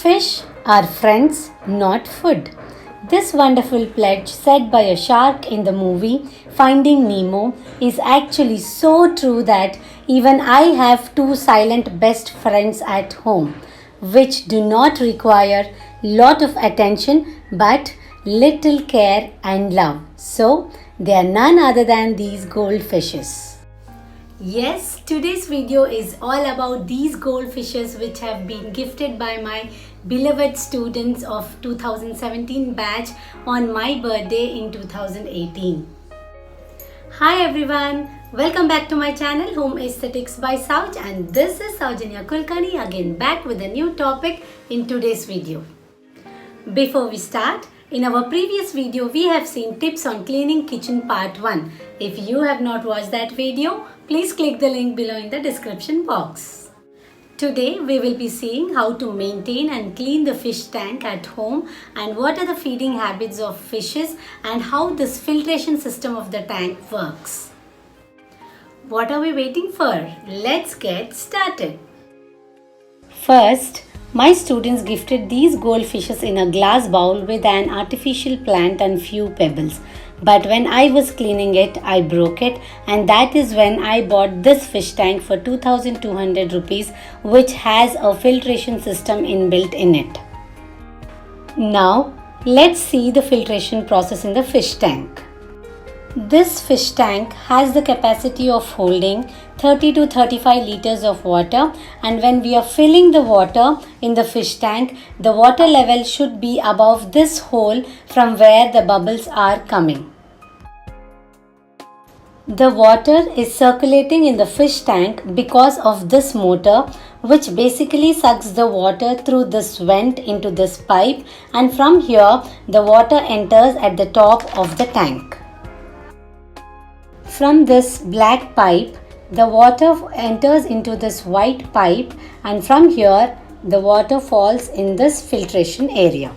Fish are friends, not food. This wonderful pledge said by a shark in the movie Finding Nemo is actually so true that even I have two silent best friends at home, which do not require lot of attention but little care and love. So, they are none other than these goldfishes. Yes, today's video is all about these goldfishes which have been gifted by my beloved students of 2017 batch on my birthday in 2018. Hi everyone, welcome back to my channel Home Aesthetics by Sauj, and this is Saujanya Kulkarni again back with a new topic in today's video. Before we start, in our previous video we have seen tips on cleaning kitchen part 1. If you have not watched that video, please click the link below in the description box. Today we will be seeing how to maintain and clean the fish tank at home and what are the feeding habits of fishes and how this filtration system of the tank works. What are we waiting for? Let's get started. First, my students gifted these goldfishes in a glass bowl with an artificial plant and few pebbles. But when I was cleaning it, I broke it, and that is when I bought this fish tank for 2200 rupees, which has a filtration system inbuilt in it. Now, let's see the filtration process in the fish tank. This fish tank has the capacity of holding 30 to 35 liters of water, and when we are filling the water in the fish tank, the water level should be above this hole from where the bubbles are coming. The water is circulating in the fish tank because of this motor, which basically sucks the water through this vent into this pipe, and from here the water enters at the top of the tank. From this black pipe, the water enters into this white pipe, and from here the water falls in this filtration area.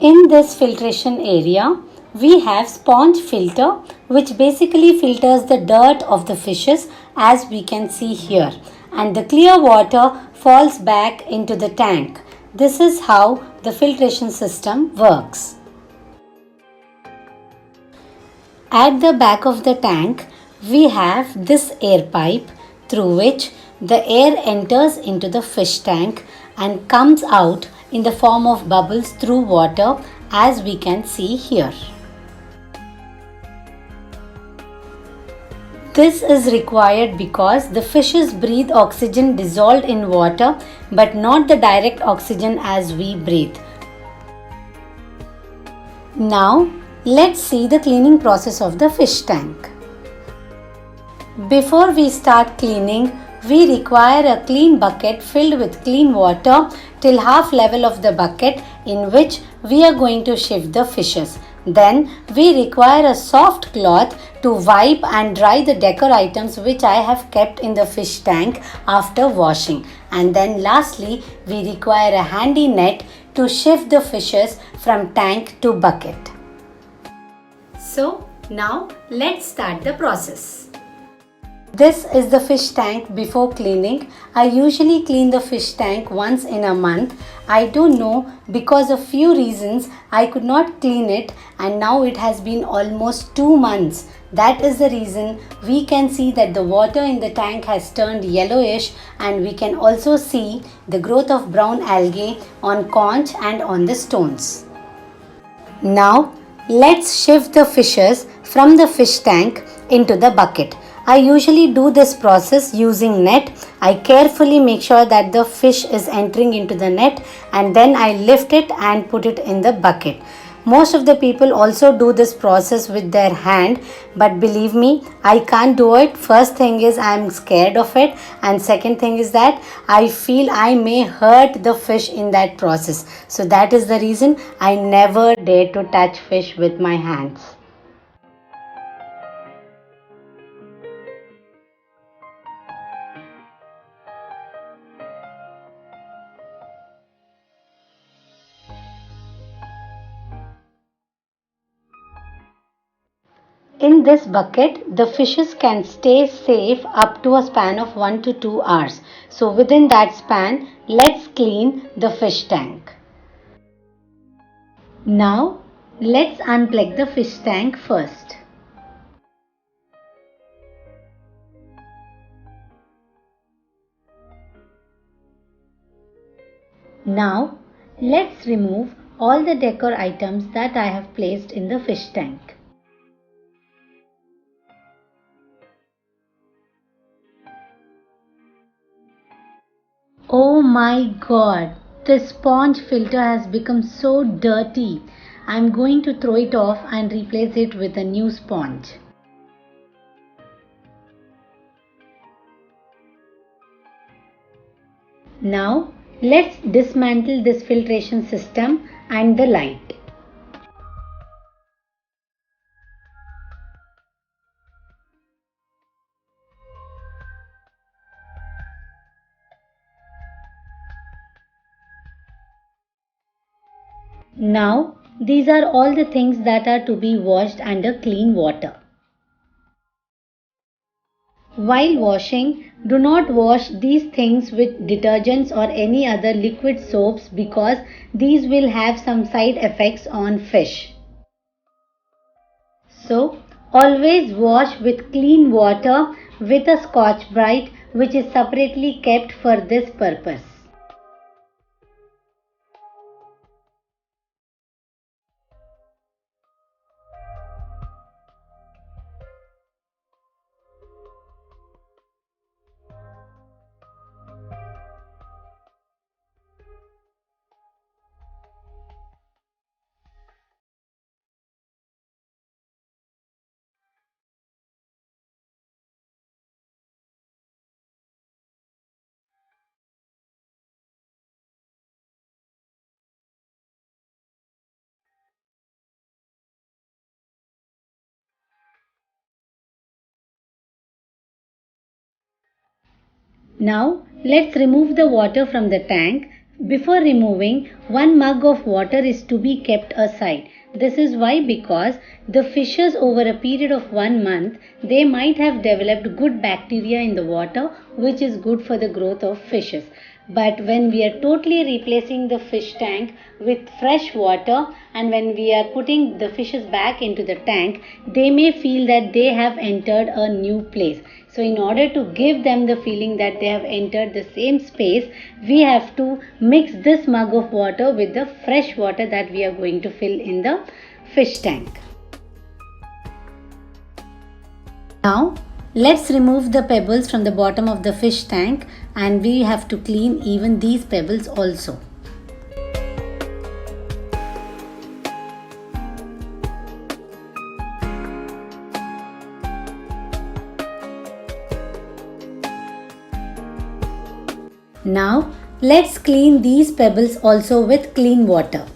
In this filtration area, we have sponge filter, which basically filters the dirt of the fishes, as we can see here, and the clear water falls back into the tank. This is how the filtration system works. At the back of the tank, we have this air pipe through which the air enters into the fish tank and comes out in the form of bubbles through water, as we can see here. This is required because the fishes breathe oxygen dissolved in water but not the direct oxygen as we breathe. Now, let's see the cleaning process of the fish tank. Before we start cleaning, we require a clean bucket filled with clean water till half level of the bucket, in which we are going to shift the fishes. Then we require a soft cloth to wipe and dry the decor items which I have kept in the fish tank after washing. And then lastly, we require a handy net to shift the fishes from tank to bucket. So now let's start the process. This is the fish tank before cleaning. I usually clean the fish tank once in a month. I don't know, because of few reasons I could not clean it, and now it has been almost 2 months. That is the reason we can see that the water in the tank has turned yellowish, and we can also see the growth of brown algae on conch and on the stones. Now, let's shift the fishes from the fish tank into the bucket. I usually do this process using net. I carefully make sure that the fish is entering into the net, and then I lift it and put it in the bucket. Most of the people also do this process with their hand, but believe me, I can't do it. First thing is I am scared of it, and second thing is that I feel I may hurt the fish in that process. So that is the reason I never dare to touch fish with my hands. In this bucket, the fishes can stay safe up to a span of 1 to 2 hours. So within that span, let's clean the fish tank. Now, let's unplug the fish tank first. Now, let's remove all the decor items that I have placed in the fish tank. Oh my god, the sponge filter has become so dirty. I'm going to throw it off and replace it with a new sponge. Now, let's dismantle this filtration system and the light. Now, these are all the things that are to be washed under clean water. While washing, do not wash these things with detergents or any other liquid soaps because these will have some side effects on fish. So, always wash with clean water with a Scotch Brite which is separately kept for this purpose. Now let's remove the water from the tank. Before removing, 1 mug of water is to be kept aside. This is why because the fishes over a period of 1 month, they might have developed good bacteria in the water which is good for the growth of fishes. But when we are totally replacing the fish tank with fresh water and when we are putting the fishes back into the tank, they may feel that they have entered a new place. So in order to give them the feeling that they have entered the same space, we have to mix this mug of water with the fresh water that we are going to fill in the fish tank. Now let's remove the pebbles from the bottom of the fish tank and we have to clean even these pebbles also. Now let's clean these pebbles also with clean water.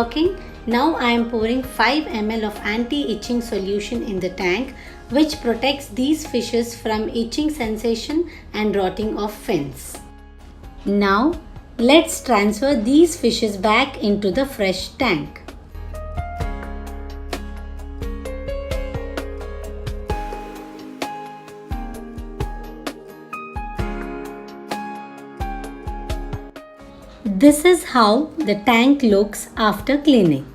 working. Now I am pouring 5 ml of anti-itching solution in the tank, which protects these fishes from itching sensation and rotting of fins. Now let's transfer these fishes back into the fresh tank. This is how the tank looks after cleaning.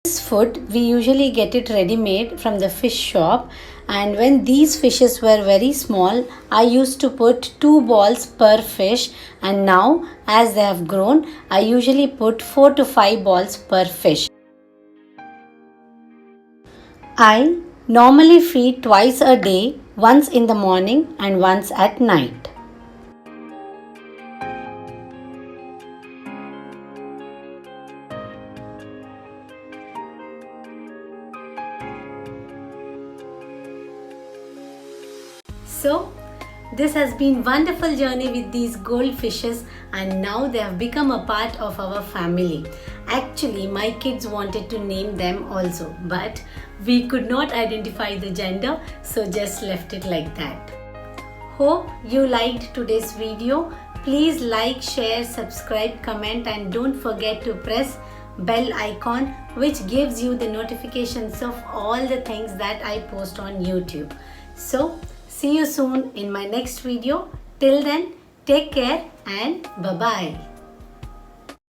This food we usually get it ready made from the fish shop, and when these fishes were very small I used to put 2 balls per fish, and now as they have grown I usually put 4 to 5 balls per fish. I normally feed twice a day, once in the morning and once at night. So this has been wonderful journey with these goldfishes, and now they have become a part of our family. Actually my kids wanted to name them also, but we could not identify the gender, so just left it like that. Hope you liked today's video. Please like, share, subscribe, comment, and don't forget to press bell icon, which gives you the notifications of all the things that I post on YouTube. So see you soon in my next video. Till then, take care and bye-bye.